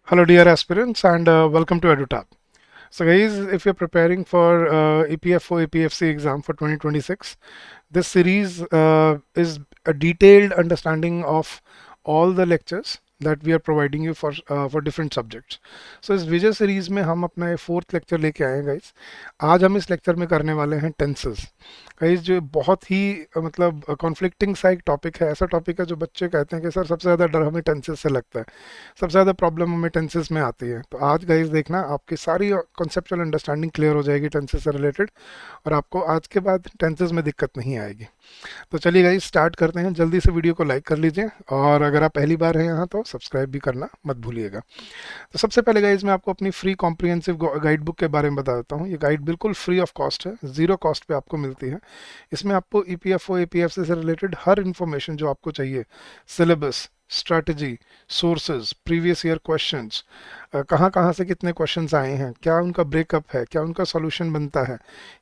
Hello, dear aspirants, and welcome to EduTab. So, guys, if you're preparing for EPFO APFC exam for 2026, this series is a detailed understanding of all the lectures that we are providing you for different subjects. So इस विजय series में हम अपना ये fourth lecture लेके आए हैं guys. आज हम इस लेक्चर में करने वाले हैं टेंसेस। गाइस जो बहुत ही मतलब कॉन्फ्लिक्टिंग सा एक टॉपिक है, ऐसा टॉपिक है जो बच्चे कहते हैं कि सर सबसे ज़्यादा डर हमें टेंसेस से लगता है, सबसे ज़्यादा प्रॉब्लम हमें टेंसेस में आती है। तो आज गाइस देखना आपकी सारी कॉन्सेप्चुअल अंडरस्टैंडिंग क्लियर हो जाएगी टेंसेस से रिलेटेड, और आपको आज के बाद टेंसेस में दिक्कत नहीं आएगी। तो चलिए गाइस स्टार्ट करते हैं। जल्दी से वीडियो को लाइक कर लीजिए, और अगर आप पहली बार हैं यहाँ तो सब्सक्राइब भी करना मत भूलिएगा। तो सबसे पहले गाइस मैं आपको अपनी फ्री कॉम्प्रिहेंसिव गाइड बुक के बारे में बता देता हूँ। ये गाइड बिल्कुल फ्री ऑफ कॉस्ट है, जीरो कॉस्ट पे आपको मिलती है। इसमें आपको ईपीएफओ एपीएफसी से रिलेटेड हर इन्फॉर्मेशन जो आपको चाहिए, syllabus, strategy, sources, previous year questions, कहाँ कहाँ से कितने क्वेश्चंस आए हैं, क्या उनका ब्रेकअप है, क्या उनका सॉल्यूशन बनता है,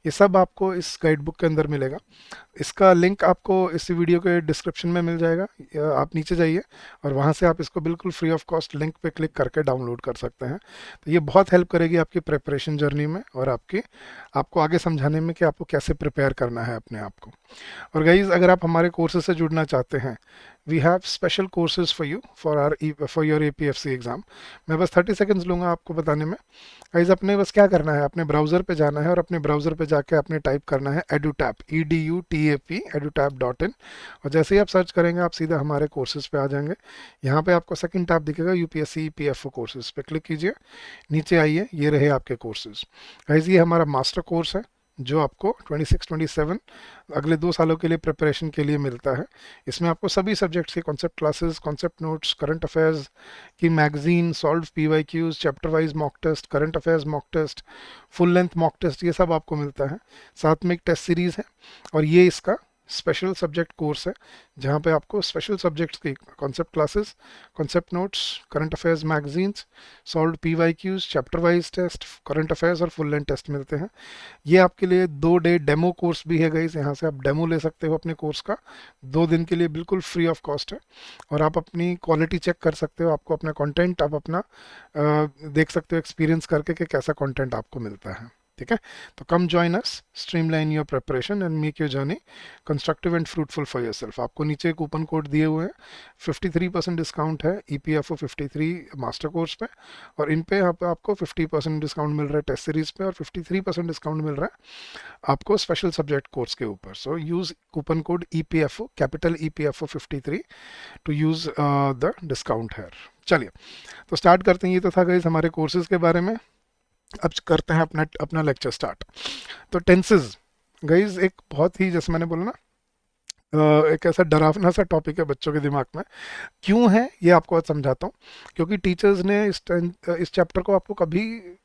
ये सब आपको इस गाइड बुक के अंदर मिलेगा। इसका लिंक आपको इस वीडियो के डिस्क्रिप्शन में मिल जाएगा, या आप नीचे जाइए और वहाँ से आप इसको बिल्कुल फ्री ऑफ कॉस्ट लिंक पे क्लिक करके डाउनलोड कर सकते हैं। तो ये बहुत हेल्प करेगी आपकी प्रिपरेशन जर्नी में, और आपको आगे समझाने में कि आपको कैसे प्रिपेयर करना है अपने आप को। और गाइज अगर आप हमारे कोर्सेज से जुड़ना चाहते हैं, we have special courses for you for your APFC exam. मैं बस 30 सेकंड्स लूँगा आपको बताने में। गाइज अपने बस क्या करना है, अपने ब्राउज़र पे जाना है और अपने ब्राउज़र पे जाके आपने टाइप करना है EduTap, EDUTAP, edutap.in। और जैसे ही आप सर्च करेंगे आप सीधा हमारे कोर्सेज पे आ जाएंगे। यहाँ पे आपको सेकंड टैब दिखेगा, यूपीएससी पीएफओ कोर्सेज पे क्लिक कीजिए, नीचे आइए, ये रहे आपके कोर्सेज। गाइज ये हमारा मास्टर कोर्स है जो आपको 26-27 अगले 2 सालों के लिए प्रिपरेशन के लिए मिलता है। इसमें आपको सभी सब्जेक्ट्स के concept classes, concept notes, current affairs की magazine, solve PYQs, chapter wise mock test, current affairs mock test, full length mock test, ये सब आपको मिलता है। साथ में एक टेस्ट सीरीज़ है, और ये इसका स्पेशल सब्जेक्ट कोर्स है जहाँ पे आपको स्पेशल सब्जेक्ट्स की concept classes, concept notes, current affairs magazines, solve PYQs, chapter wise test, current affairs और फुल लेंथ टेस्ट मिलते हैं। ये आपके लिए 2 डे डेमो कोर्स भी है गाइस, यहाँ से आप डेमो ले सकते हो अपने कोर्स का, 2 दिन के लिए बिल्कुल फ्री ऑफ कॉस्ट है। और आप अपनी क्वालिटी चेक कर सकते हो, आपको अपना कंटेंट आप अपना देख सकते हो एक्सपीरियंस करके कि कैसा कंटेंट आपको मिलता है। ठीक है, तो कम join us, streamline your preparation and make your journey constructive and fruitful for yourself. आपको नीचे कूपन कोड दिए हुए हैं, 53% डिस्काउंट है EPFO 53 मास्टर कोर्स पे, और इन पे आपको 50% डिस्काउंट मिल रहा है टेस्ट सीरीज पे, और 53% डिस्काउंट मिल रहा है आपको स्पेशल सब्जेक्ट कोर्स के ऊपर। So use coupon code EPFO, capital EPFO 53 to use the discount है। चलिए तो स्टार्ट करते हैं। ये तो था गाइस हमारे कोर्सेज के बारे में। अब करते हैं अपना अपना लेक्चर स्टार्ट। तो टेंसेस गाइस एक बहुत ही, जैसे मैंने बोला ना, एक ऐसा डरावना सा टॉपिक है बच्चों के दिमाग में। क्यों है ये आपको आज समझाता हूँ। क्योंकि टीचर्स ने इस चैप्टर को आपको कभी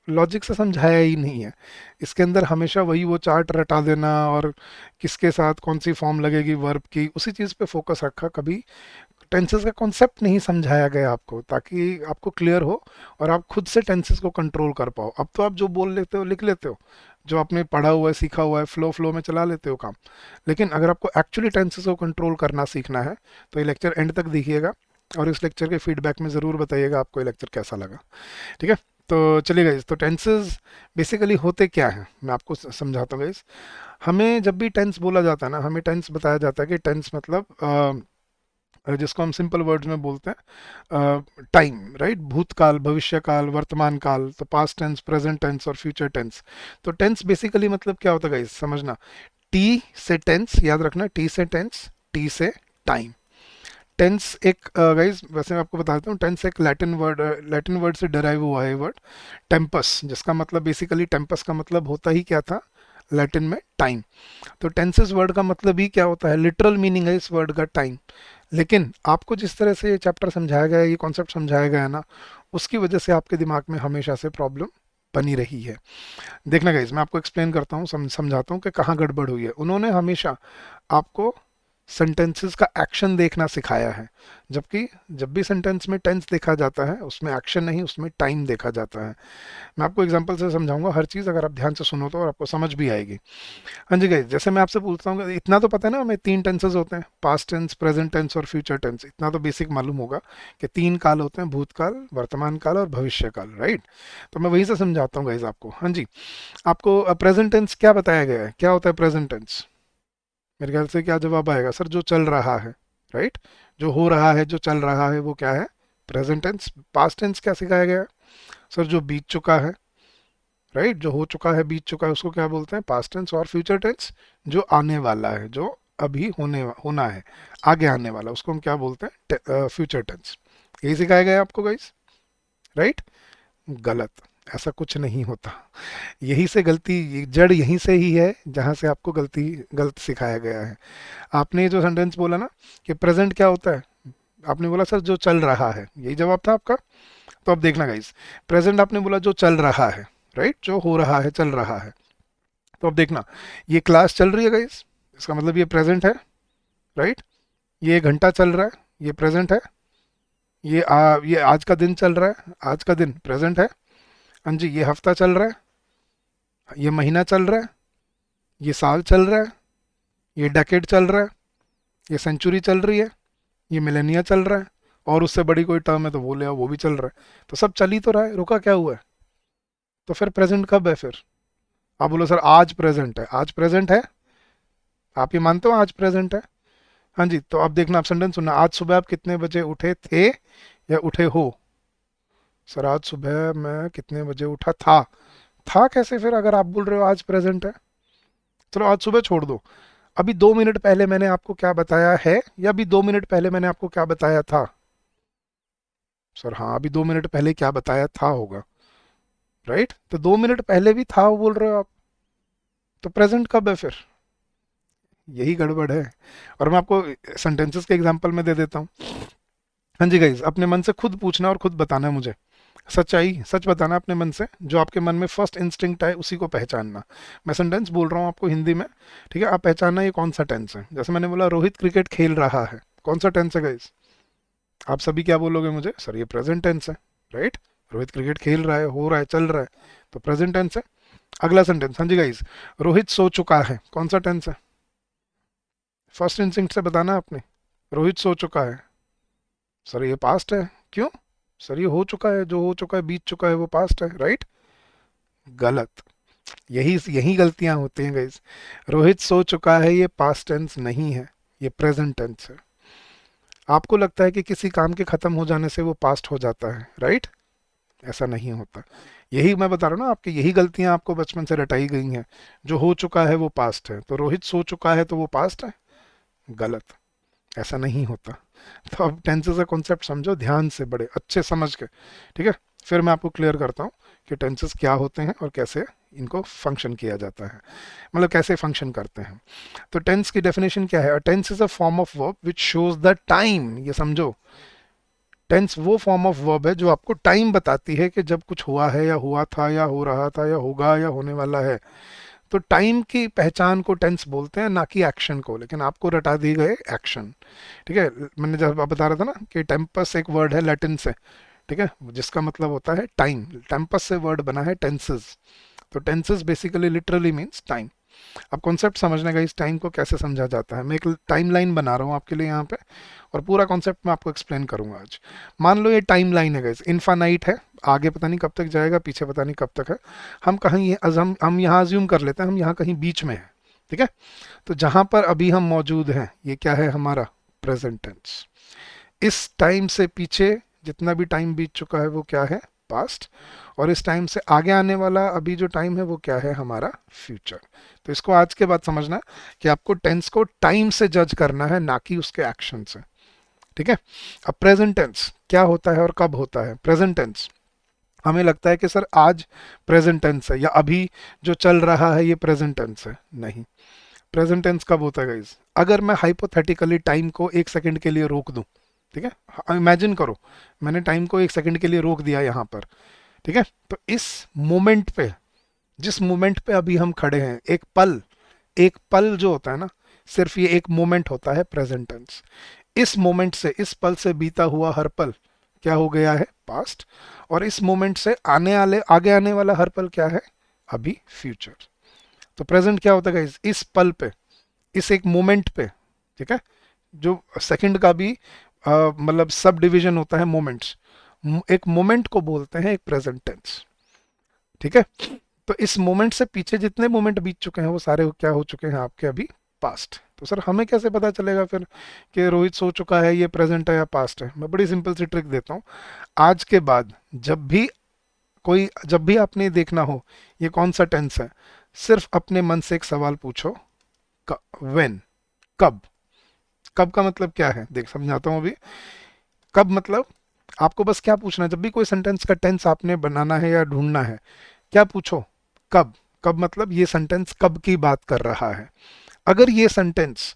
लॉजिक से समझाया ही नहीं है। इसके अंदर हमेशा वही वो चार्ट रटा देना, और किसके साथ कौन सी फॉर्म लगेगी वर्ब की, उसी चीज़ पे फोकस रखा। कभी टेंसेस का कॉन्सेप्ट नहीं समझाया गया आपको, ताकि आपको क्लियर हो और आप खुद से टेंसेस को कंट्रोल कर पाओ। अब तो आप जो बोल लेते हो लिख लेते हो, जो आपने पढ़ा हुआ है सीखा हुआ है, फ्लो फ्लो में चला लेते हो काम। लेकिन अगर आपको एक्चुअली टेंसेस को कंट्रोल करना सीखना है तो ये लेक्चर एंड तक देखिएगा, और इस लेक्चर के फीडबैक में ज़रूर बताइएगा आपको ये लेक्चर कैसा लगा। ठीक है, तो चलिए गाइस, तो टेंसेस बेसिकली होते क्या हैं मैं आपको समझाता हूँ गाइस। हमें जब भी टेंस बोला जाता है ना, हमें टेंस बताया जाता है कि टेंस मतलब जिसको हम सिंपल वर्ड्स में बोलते हैं टाइम, राइट। भूतकाल, भविष्यकाल, वर्तमान काल, तो पास्ट टेंस, प्रेजेंट टेंस और फ्यूचर टेंस। तो टेंस बेसिकली मतलब क्या होता है गाइस, समझना। टी से टेंस, याद रखना, टी से टेंस, टी से टाइम। टेंस एक गाइस वैसे मैं आपको बता देता हूँ, टेंस एक लैटिन वर्ड से डिराइव हुआ है वर्ड टेम्पस, जिसका मतलब बेसिकली, टेम्पस का मतलब होता ही क्या था लैटिन में, टाइम। तो टेंसेस वर्ड का मतलब ही क्या होता है, लिटरल मीनिंग है इस वर्ड का टाइम। लेकिन आपको जिस तरह से ये चैप्टर समझाया गया है, ये कॉन्सेप्ट समझाया गया है ना, उसकी वजह से आपके दिमाग में हमेशा से प्रॉब्लम बनी रही है। देखना गाइस, मैं आपको एक्सप्लेन करता हूँ, समझाता हूँ कि कहाँ गड़बड़ हुई है। उन्होंने हमेशा आपको सेंटेंसेस का एक्शन देखना सिखाया है, जबकि जब भी सेंटेंस में टेंस देखा जाता है उसमें एक्शन नहीं, उसमें टाइम देखा जाता है। मैं आपको एग्जांपल से समझाऊंगा हर चीज़, अगर आप ध्यान से सुनो तो और आपको समझ भी आएगी। हाँ जी गाइस, जैसे मैं आपसे पूछता हूँ, इतना तो पता है ना हमें तीन टेंसेस होते हैं, पास्ट टेंस, प्रेजेंट टेंस और फ्यूचर टेंस। इतना तो बेसिक मालूम होगा कि तीन काल होते हैं, भूतकाल, वर्तमान काल और भविष्य काल, राइट। तो मैं वहीं से समझाता हूँ गाइस आपको। हाँ जी, आपको प्रेजेंट टेंस क्या बताया गया है, क्या होता है प्रेजेंट टेंस? मेरे ख्याल से क्या जवाब आएगा सर? जो चल रहा है, राइट। जो हो रहा है, जो चल रहा है, वो क्या है? Present tense. पास्ट टेंस क्या सिखाया गया है? सर जो बीत चुका है, राइट, जो हो चुका है, बीत चुका है, उसको क्या बोलते हैं? Past tense. और फ्यूचर टेंस जो आने वाला है, जो अभी होना है, आगे आने वाला, उसको हम क्या बोलते हैं? Future tense. यही सिखाया गया है आपको गाइस, राइट। गलत, ऐसा कुछ नहीं होता। यही से गलती, जड़ यहीं से ही है जहां से आपको गलत सिखाया गया है। आपने जो सेंटेंस बोला ना कि प्रेजेंट क्या होता है, आपने बोला सर जो चल रहा है, यही जवाब था आपका। तो अब देखना गाइस, प्रेजेंट आपने बोला जो चल रहा है, राइट, जो हो रहा है, चल रहा है। तो अब देखना, ये क्लास चल रही है गाइस, इसका मतलब ये प्रेजेंट है, राइट। ये घंटा चल रहा है, ये प्रेजेंट है। ये आज का दिन चल रहा है, आज का दिन प्रेजेंट है। हाँ जी, ये हफ्ता चल रहा है, ये महीना चल रहा है, ये साल चल रहा है, ये डेकेड चल रहा है, ये सेंचुरी चल रही है, ये मिलेनिया चल रहा है, और उससे बड़ी कोई टर्म है तो वो ले आओ, वो भी चल रहा है। तो सब चल ही तो रहा है, रुका क्या हुआ है? तो फिर प्रेजेंट कब है फिर? आप बोलो सर आज प्रेजेंट है, आज प्रेजेंट है, आप ये मानते हो आज प्रेजेंट है? हाँ जी, तो अब देखना, आप सेंटेंस सुनना, आज सुबह आप कितने बजे उठे थे या उठे हो? सर आज सुबह मैं कितने बजे उठा था कैसे फिर, अगर आप बोल रहे हो आज प्रेजेंट है? चलो आज सुबह छोड़ दो, अभी 2 मिनट पहले मैंने आपको क्या बताया है, या अभी 2 मिनट पहले मैंने आपको क्या बताया था? सर हाँ, अभी 2 मिनट पहले क्या बताया था होगा, राइट। तो 2 मिनट पहले भी था वो बोल रहे हो आप, तो प्रेजेंट कब है फिर? यही गड़बड़ है। और मैं आपको सेंटेंसेस के एग्जांपल में दे देता हूँ। हाँ जी गाइज, अपने मन से खुद पूछना और खुद बताना है मुझे, सच्चाई सच बताना अपने मन से, जो आपके मन में फर्स्ट इंस्टिंक्ट है उसी को पहचानना। मैं सेंटेंस बोल रहा हूँ आपको हिंदी में, ठीक है, आप पहचानना ये कौन सा टेंस है। जैसे मैंने बोला रोहित क्रिकेट खेल रहा है, कौन सा टेंस है गाइज? आप सभी क्या बोलोगे मुझे? सर ये प्रेजेंट टेंस है, राइट। रोहित क्रिकेट खेल रहा है, हो रहा है, चल रहा है, तो प्रेजेंट टेंस है। अगला सेंटेंस, हाँ जी गाइज, रोहित सो चुका है, कौन सा टेंस है? फर्स्ट इंस्टिंक्ट से बताना आपने, रोहित सो चुका है। सर ये पास्ट है, क्यों? सर ये हो चुका है, जो हो चुका है, बीत चुका है, वो पास्ट है, राइट। गलत। यही यही गलतियां होती हैं गाइज। रोहित सो चुका है ये पास्ट टेंस नहीं है, ये प्रेजेंट टेंस है। आपको लगता है कि किसी काम के खत्म हो जाने से वो पास्ट हो जाता है, राइट। ऐसा नहीं होता। यही मैं बता रहा हूँ ना, आपकी यही गलतियां आपको बचपन से रटाई गई हैं। जो हो चुका है वो पास्ट है, तो रोहित सो चुका है तो वो पास्ट है। गलत, ऐसा नहीं होता। तो अब टेंसेस का कॉन्सेप्ट समझो ध्यान से, बड़े अच्छे समझ के, ठीक है। फिर मैं आपको क्लियर करता हूँ कि टेंसेस क्या होते हैं और कैसे इनको फंक्शन किया जाता है, मतलब कैसे फंक्शन करते हैं। तो टेंस की डेफिनेशन क्या है? Tense is a form of verb which shows the time. ये समझो, टेंस वो फॉर्म ऑफ वर्ब है जो आपको टाइम बताती है कि जब कुछ हुआ है, या हुआ था, या हो रहा था, या होगा, या होने वाला है। तो टाइम की पहचान को टेंस बोलते हैं, ना कि एक्शन को, लेकिन आपको रटा दी गए एक्शन, ठीक है। मैंने जब बता रहा था ना कि टेम्पस एक वर्ड है लैटिन से, ठीक है, जिसका मतलब होता है टाइम। टेम्पस से वर्ड बना है टेंसेस। तो tenses basically literally means time. अब कॉन्सेप्ट समझने का, इस टाइम को कैसे समझा जाता है, मैं एक टाइम लाइन बना रहा हूँ आपके लिए यहाँ पे, और पूरा कॉन्सेप्ट मैं आपको एक्सप्लेन करूंगा आज। मान लो ये टाइम लाइन है गाइस, इनफानाइट है, आगे पता नहीं कब तक जाएगा, पीछे पता नहीं कब तक है। हम कहीं हम यहाँ अज्यूम कर लेते हैं, हम यहाँ कहीं बीच में हैं, ठीक है। तो जहाँ पर अभी हम मौजूद हैं, ये क्या है हमारा? Present tense. इस टाइम से पीछे जितना भी टाइम बीत चुका है वो क्या है? पास्ट। और इस टाइम से आगे आने वाला अभी जो टाइम है वो क्या है? हमारा फ्यूचर। तो इसको आज के बाद समझना कि आपको टेंस को टाइम से जज करना है, ना कि उसके एक्शन से, ठीक है। अब प्रेजेंट टेंस क्या होता है और कब होता है? प्रेजेंट टेंस, हमें लगता है कि सर आज प्रेजेंट टेंस है, या अभी जो चल रहा है ये प्रेजेंट टेंस है। नहीं, प्रेजेंट टेंस कब होता है गाइज? अगर मैं हाइपोथेटिकली टाइम को 1 सेकंड के लिए रोक दूं, ठीक है, इमेजिन करो मैंने टाइम को 1 सेकंड के लिए रोक दिया यहाँ पर, ठीक है। तो इस मोमेंट पे, जिस मोमेंट पे अभी हम खड़े हैं, एक पल जो होता है ना, सिर्फ ये एक मोमेंट होता है प्रेजेंट टेंस। इस मोमेंट से, इस पल से बीता हुआ हर पल क्या हो गया है, पास्ट। और इस मोमेंट से आगे आने वाला हर पल क्या है, अभी, फ्यूचर। तो प्रेजेंट क्या होता है इस पल पे, इस एक मोमेंट पे, ठीक है। जो सेकंड का भी मतलब सब डिवीजन होता है मोमेंट्स, एक मोमेंट को बोलते हैं एक प्रेजेंट टेंस, ठीक है। तो इस मोमेंट से पीछे जितने मोमेंट बीत चुके हैं वो सारे क्या हो चुके हैं आपके अभी, पास्ट। तो सर हमें कैसे पता चलेगा फिर कि रोहित सो चुका है, ये प्रेजेंट है या पास्ट है? मैं बड़ी सिंपल सी ट्रिक देता हूँ। आज के बाद जब भी आपने देखना हो ये कौन सा टेंस है, सिर्फ अपने मन से एक सवाल पूछो, व्हेन, कब। कब का मतलब क्या है, देख समझाता हूँ अभी। कब मतलब आपको बस क्या पूछना है, जब भी कोई सेंटेंस का टेंस आपने बनाना है या ढूंढना है, क्या पूछो, कब। कब मतलब ये सेंटेंस कब की बात कर रहा है। अगर ये सेंटेंस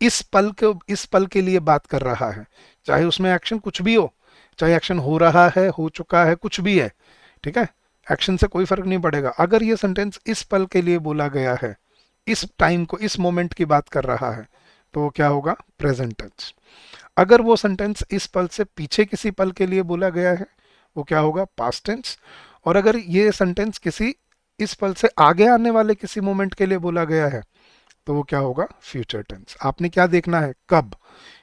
इस पल के लिए बात कर रहा है, चाहे उसमें एक्शन कुछ भी हो, चाहे एक्शन हो रहा है, हो चुका है, कुछ भी है, ठीक है, एक्शन से कोई फर्क नहीं पड़ेगा। अगर ये सेंटेंस इस पल के लिए बोला गया है, इस टाइम को, इस मोमेंट की बात कर रहा है, तो वो क्या होगा, प्रेजेंट टेंस। अगर वो सेंटेंस इस पल से पीछे किसी पल के लिए बोला गया है, वो क्या होगा, पास्ट टेंस। और अगर ये सेंटेंस किसी इस पल से आगे आने वाले किसी मोमेंट के लिए बोला गया है, तो वो क्या होगा, फ्यूचर टेंस। आपने क्या देखना है, कब,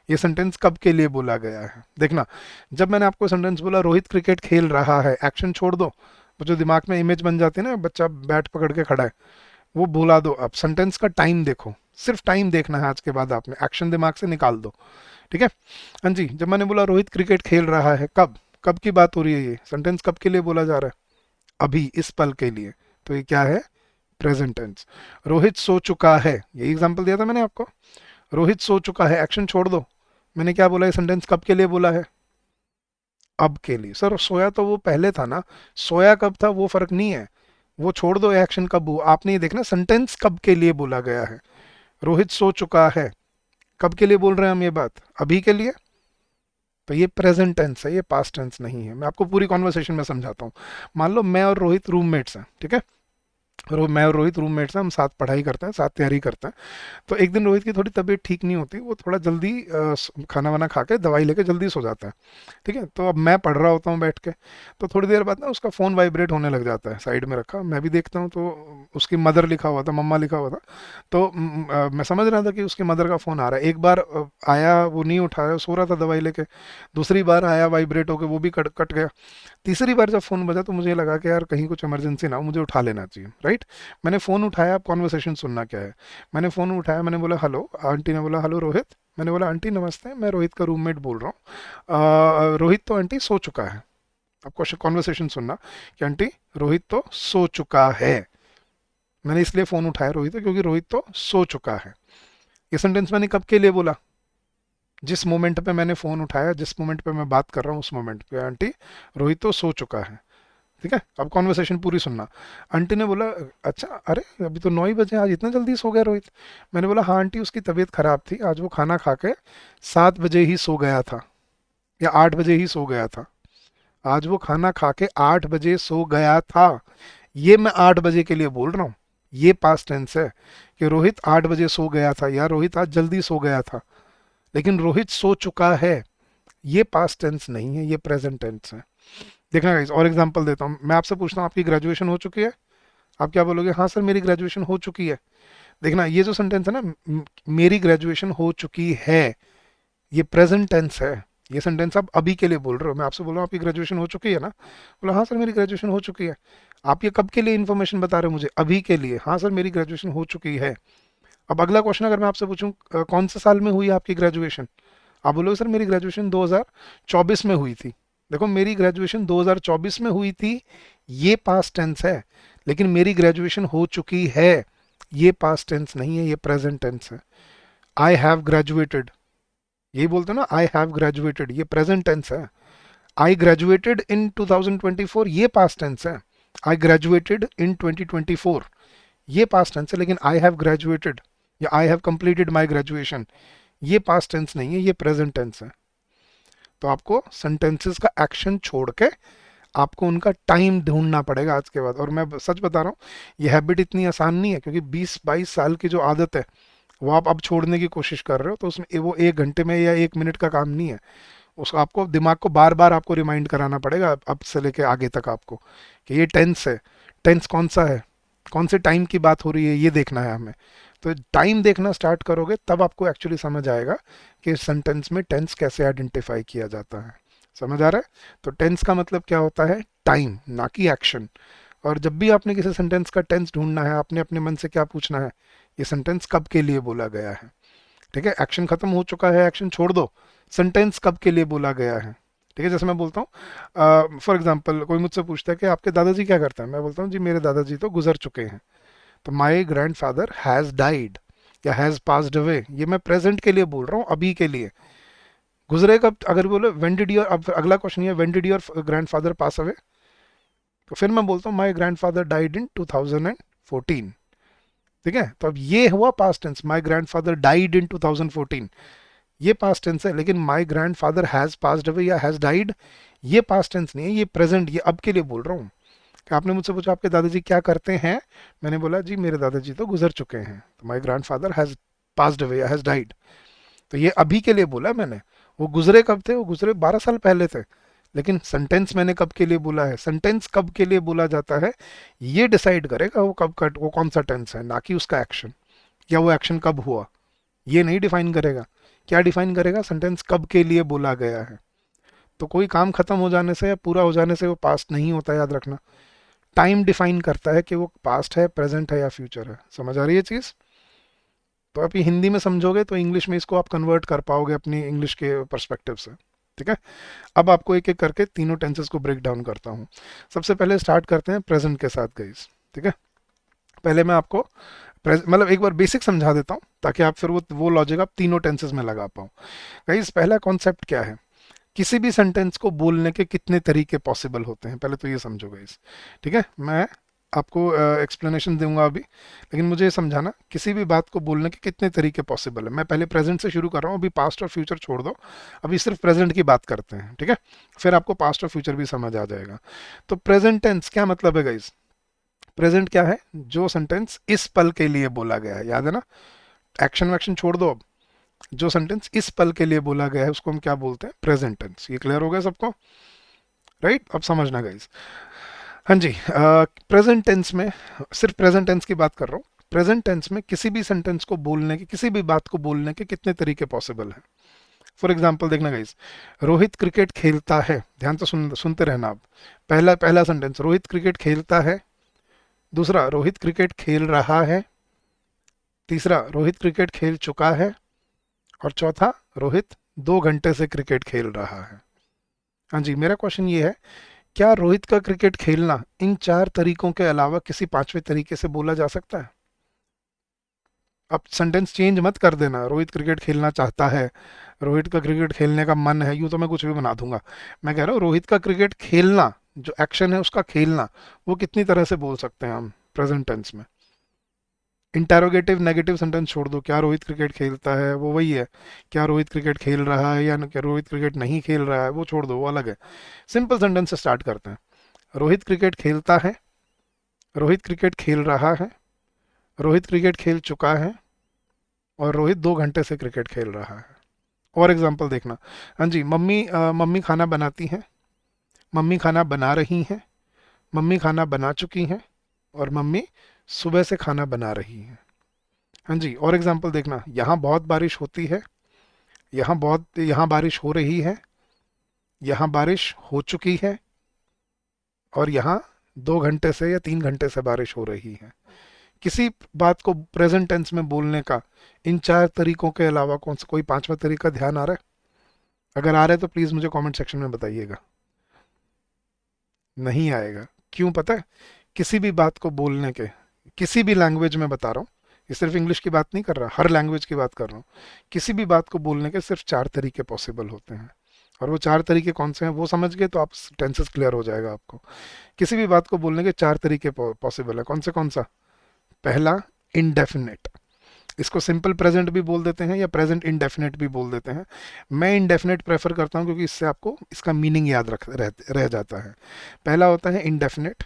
ये सेंटेंस कब के लिए बोला गया है। देखना, जब मैंने आपको सेंटेंस बोला रोहित क्रिकेट खेल रहा है, एक्शन छोड़ दो, वो जो दिमाग में इमेज बन जाती है ना, बच्चा बैट पकड़ के खड़ा है, वो भुला दो। अब सेंटेंस का टाइम देखो, सिर्फ टाइम देखना है आज के बाद, आपने एक्शन दिमाग से निकाल दो, ठीक है। हाँ जी, जब मैंने बोला रोहित क्रिकेट खेल रहा है, कब, कब की बात हो रही है, ये सेंटेंस कब के लिए बोला जा रहा है, अभी, इस पल के लिए। तो ये क्या है, प्रेजेंट टेंस। रोहित सो चुका है, ये एग्जांपल दिया था मैंने आपको, रोहित सो चुका है, एक्शन छोड़ दो, मैंने क्या बोला, ये सेंटेंस कब के लिए बोला है, अब के लिए। सर सोया तो वो पहले था ना, सोया कब था वो फर्क नहीं है, वो छोड़ दो, एक्शन कब हुआ आपने ये देखना, सेंटेंस कब के लिए बोला गया है। रोहित सो चुका है, कब के लिए बोल रहे हैं हम ये बात, अभी के लिए। तो ये प्रेजेंट टेंस है, ये पास्ट टेंस नहीं है। मैं आपको पूरी कॉन्वर्सेशन में समझाता हूँ। मान लो मैं और रोहित रूममेट्स हैं, ठीक है। मैं और रोहित रूममेट्स हैं, हम साथ पढ़ाई करते हैं, साथ तैयारी करते हैं। तो एक दिन रोहित की थोड़ी तबीयत ठीक नहीं होती, वो थोड़ा जल्दी खाना वाना खा के दवाई लेके जल्दी सो जाता है, ठीक है। तो अब मैं पढ़ रहा होता हूँ बैठ के, तो थोड़ी देर बाद ना उसका फ़ोन वाइब्रेट होने लग जाता है, साइड में रखा, मैं भी देखता हूँ, तो उसकी मदर लिखा हुआ था, मम्मा लिखा हुआ था। तो मैं समझ रहा था कि उसकी मदर का फ़ोन आ रहा है। एक बार आया, वो नहीं उठाया, सो रहा था दवाई लेके। दूसरी बार आया, वाइब्रेट होकर वो भी कट कट गया। तीसरी बार जब फ़ोन बजा तो मुझे लगा कि यार कहीं कुछ इमरजेंसी ना हो, मुझे उठा लेना चाहिए, राइट। मैंने फ़ोन उठाया, अब कॉन्वर्सेशन सुनना क्या है। मैंने फ़ोन उठाया, मैंने बोला हेलो, आंटी ने बोला हेलो रोहित। मैंने बोला आंटी नमस्ते, मैं रोहित का रूममेट बोल रहा हूँ। रोहित तो आंटी सो चुका है। आपको कॉन्वर्सेशन सुनना कि आंटी रोहित तो सो चुका है। मैंने इसलिए फ़ोन उठाया रोहित को, क्योंकि रोहित तो सो चुका है। ये सेंटेंस मैंने कब के लिए बोला, जिस मोमेंट पे मैंने फ़ोन उठाया, जिस मोमेंट पे मैं बात कर रहा हूँ, उस मोमेंट पे आंटी रोहित तो सो चुका है, ठीक है। अब कॉन्वर्सेशन पूरी सुनना। आंटी ने बोला अच्छा, अरे अभी तो 9 ही बजे, आज इतना जल्दी सो गया रोहित। मैंने बोला हाँ आंटी, उसकी तबीयत खराब थी, आज वो खाना खा के 7 बजे ही सो गया था, या 8 बजे ही सो गया था। आज वो खाना खा के 8 बजे सो गया था। ये मैं 8 बजे के लिए बोल रहा हूँ, ये पास्ट टेंस है कि रोहित 8 बजे सो गया था, या रोहित आज जल्दी सो गया था। लेकिन रोहित सो चुका है, ये पास्ट टेंस नहीं है, ये प्रेजेंट टेंस है। देखना गाइस, और एग्जांपल देता हूँ। मैं आपसे पूछता हूँ आपकी ग्रेजुएशन हो चुकी है, आप क्या बोलोगे, हाँ सर मेरी ग्रेजुएशन हो चुकी है। देखना ये जो सेंटेंस है ना, मेरी ग्रेजुएशन हो चुकी है, ये प्रेजेंट टेंस है। ये सेंटेंस आप अभी के लिए बोल रहे हो। मैं आपसे बोल रहा हूँ आपकी ग्रेजुएशन हो चुकी है ना, बोला हाँ सर मेरी ग्रेजुएशन हो चुकी है। आप ये कब के लिए इन्फॉर्मेशन बता रहे हो मुझे, अभी के लिए, हाँ सर मेरी ग्रेजुएशन हो चुकी है। अब अगला क्वेश्चन अगर मैं आपसे पूछूं कौन से साल में हुई आपकी ग्रेजुएशन, आप बोलोगे सर मेरी ग्रेजुएशन 2024 में हुई थी। देखो मेरी ग्रेजुएशन 2024 में हुई थी, ये पास्ट टेंस है। लेकिन मेरी ग्रेजुएशन हो चुकी है, ये पास्ट टेंस नहीं है, ये प्रेजेंट टेंस है। आई हैव ग्रेजुएटेड, यही बोलते हो ना, आई हैव ग्रेजुएटेड, ये प्रेजेंट टेंस है। आई ग्रेजुएटेड इन 2024, ये पास्ट टेंस है। आई ग्रेजुएटेड इन 2024, ये पास्ट टेंस है। लेकिन आई हैव ग्रेजुएटेड या I have completed my graduation, ये पास्ट टेंस नहीं है, ये प्रेजेंट टेंस है। तो आपको सेंटेंसेस का एक्शन छोड़ के आपको उनका टाइम ढूंढना पड़ेगा आज के बाद। और मैं सच बता रहा हूँ, ये हैबिट इतनी आसान नहीं है, क्योंकि 20-22 साल की जो आदत है वो आप अब छोड़ने की कोशिश कर रहे हो, तो उसमें वो 1 घंटे में या 1 मिनट का काम नहीं है। उसको आपको दिमाग को बार बार आपको रिमाइंड कराना पड़ेगा अब से लेके आगे तक आपको, कि ये टेंस है। टेंस कौन सा है, कौन से टाइम की बात हो रही है, ये देखना है हमें। तो टाइम देखना स्टार्ट करोगे तब आपको एक्चुअली समझ आएगा कि सेंटेंस में टेंस कैसे आइडेंटिफाई किया जाता है। समझ आ रहा है? तो टेंस का मतलब क्या होता है, टाइम, ना कि एक्शन। और जब भी आपने किसी सेंटेंस का टेंस ढूंढना है, आपने अपने मन से क्या पूछना है, ये सेंटेंस कब के लिए बोला गया है। ठीक है, एक्शन खत्म हो चुका है, एक्शन छोड़ दो, सेंटेंस कब के लिए बोला गया है। ठीक है, जैसे मैं बोलता हूँ फॉर एग्जाम्पल, कोई मुझसे पूछता है कि आपके दादाजी क्या करते हैं, मैं बोलता हूँ जी मेरे दादाजी तो गुजर चुके हैं। तो my grand father has died या हैज़ पास्ड अवे, ये मैं प्रेजेंट के लिए बोल रहा हूँ, अभी के लिए। गुजरे कब, अगर बोलो व्हेन डिड योर, अब अगला क्वेश्चन ये, when did your grandfather pass away, तो फिर मैं बोलता हूँ my grandfather died in 2014। ठीक है, तो अब ये हुआ past tense, my grandfather died in 2014, ये पास्ट टेंस है। लेकिन my grandfather has passed away या हैज डाइड, ये पास्ट टेंस नहीं है, ये प्रेजेंट, ये अब के लिए बोल रहा हूँ। कि आपने मुझसे पूछा आपके दादाजी क्या करते हैं, मैंने बोला जी मेरे दादाजी तो गुजर चुके हैं, तो माई grandfather has passed away या हैज डाइड, तो ये अभी के लिए बोला मैंने। वो गुजरे कब थे, वो गुजरे 12 साल पहले थे। लेकिन सेंटेंस मैंने कब के लिए बोला है, सेंटेंस कब के लिए बोला जाता है, ये डिसाइड करेगा वो कब का, वो कौन सा टेंस है, ना कि उसका एक्शन, या वो एक्शन कब हुआ, ये नहीं डिफाइन करेगा। क्या डिफाइन करेगा, सेंटेंस कब के लिए बोला गया है। तो कोई काम खत्म हो जाने से या पूरा हो जाने से वो पास्ट नहीं होता, याद रखना। टाइम डिफाइन करता है कि वो पास्ट है, प्रेजेंट है या फ्यूचर है। समझ आ रही है चीज़? तो आप ये हिंदी में समझोगे तो इंग्लिश में इसको आप कन्वर्ट कर पाओगे अपनी इंग्लिश के पर्सपेक्टिव से। ठीक है, अब आपको एक एक करके तीनों टेंसेस को ब्रेक डाउन करता हूँ। सबसे पहले स्टार्ट करते हैं प्रेजेंट के साथ गाइस। ठीक है, पहले मैं आपको मतलब एक बार बेसिक समझा देता हूँ, ताकि आप फिर वो लॉजिक आप तीनों टेंसेस में लगा पाओ। गाइस, पहला कॉन्सेप्ट क्या है, किसी भी सेंटेंस को बोलने के कितने तरीके पॉसिबल होते हैं, पहले तो ये समझो गाइस। ठीक है, मैं आपको एक्सप्लेनेशन दूंगा अभी, लेकिन मुझे ये समझाना किसी भी बात को बोलने के कितने तरीके पॉसिबल है। मैं पहले प्रेजेंट से शुरू कर रहा हूँ, अभी पास्ट और फ्यूचर छोड़ दो, अभी सिर्फ प्रेजेंट की बात करते हैं। ठीक है, फिर आपको पास्ट और फ्यूचर भी समझ आ जाएगा। तो प्रेजेंट टेंस क्या मतलब है गाइस, प्रेजेंट क्या है, जो सेंटेंस इस पल के लिए बोला गया है, याद है ना, एक्शन वैक्शन छोड़ दो। अब जो सेंटेंस इस पल के लिए बोला गया है उसको हम क्या बोलते हैं, प्रेजेंट टेंस। ये क्लियर हो गया सबको? राइट, अब समझना गाइस। हाँ जी, प्रेजेंट टेंस में, सिर्फ प्रेजेंट टेंस की बात कर रहा हूँ। प्रेजेंट टेंस में किसी भी सेंटेंस को बोलने के, किसी भी बात को बोलने के कितने तरीके पॉसिबल हैं। फॉर एग्जाम्पल देखना गाइस, रोहित क्रिकेट खेलता है, ध्यान से सुनते रहना आप। पहला पहला सेंटेंस, रोहित क्रिकेट खेलता है। दूसरा, रोहित क्रिकेट खेल रहा है। तीसरा, रोहित क्रिकेट खेल चुका है। और चौथा, रोहित 2 घंटे से क्रिकेट खेल रहा है। हाँ जी, मेरा क्वेश्चन ये है, क्या रोहित का क्रिकेट खेलना इन 4 तरीकों के अलावा किसी 5वें तरीके से बोला जा सकता है? अब सेंटेंस चेंज मत कर देना, रोहित क्रिकेट खेलना चाहता है, रोहित का क्रिकेट खेलने का मन है, यूं तो मैं कुछ भी बना दूंगा। मैं कह रहा हूँ रोहित का क्रिकेट खेलना, जो एक्शन है उसका खेलना, वो कितनी तरह से बोल सकते हैं हम प्रेजेंट टेंस में। इंटेरोगेटिव नेगेटिव सेंटेंस छोड़ दो, क्या रोहित क्रिकेट खेलता है वो वही है, क्या रोहित क्रिकेट खेल रहा है या क्या रोहित क्रिकेट नहीं खेल रहा है वो छोड़ दो, वो अलग है। सिंपल सेंटेंस से स्टार्ट करते हैं। रोहित क्रिकेट खेलता है, रोहित क्रिकेट खेल रहा है, रोहित क्रिकेट खेल चुका है, और रोहित 2 घंटे से क्रिकेट खेल रहा है। और एग्जांपल देखना, हाँ जी, मम्मी खाना बनाती हैं, मम्मी खाना बना रही हैं, मम्मी खाना बना चुकी हैं, और मम्मी सुबह से खाना बना रही हैं। हाँ जी, और एग्जांपल देखना, यहाँ बहुत बारिश होती है, यहाँ बारिश हो रही है, यहाँ बारिश हो चुकी है, और यहाँ 2 घंटे से या 3 घंटे से बारिश हो रही है। किसी बात को प्रेजेंट टेंस में बोलने का इन 4 तरीकों के अलावा कौन सा कोई 5वां तरीका ध्यान आ रहा है? अगर आ रहा है तो प्लीज मुझे कमेंट सेक्शन में बताइएगा। नहीं आएगा, क्यों पता है? किसी भी बात को बोलने के, किसी भी लैंग्वेज में बता रहा हूँ, ये सिर्फ इंग्लिश की बात नहीं कर रहा, हर लैंग्वेज की बात कर रहा हूँ। किसी भी बात को बोलने के सिर्फ 4 तरीके पॉसिबल होते हैं। और वो 4 तरीके कौन से हैं वो समझ गए तो आप टेंसेस क्लियर हो जाएगा आपको। किसी भी बात को बोलने के 4 तरीके पॉसिबल है, कौन सा? पहला, इंडेफिनेट, इसको सिंपल प्रेजेंट भी बोल देते हैं या प्रेजेंट इंडेफिनेट भी बोल देते हैं। मैं इंडेफिनेट प्रेफर करता हूँ क्योंकि इससे आपको इसका मीनिंग याद रह जाता है। पहला होता है इंडेफिनेट,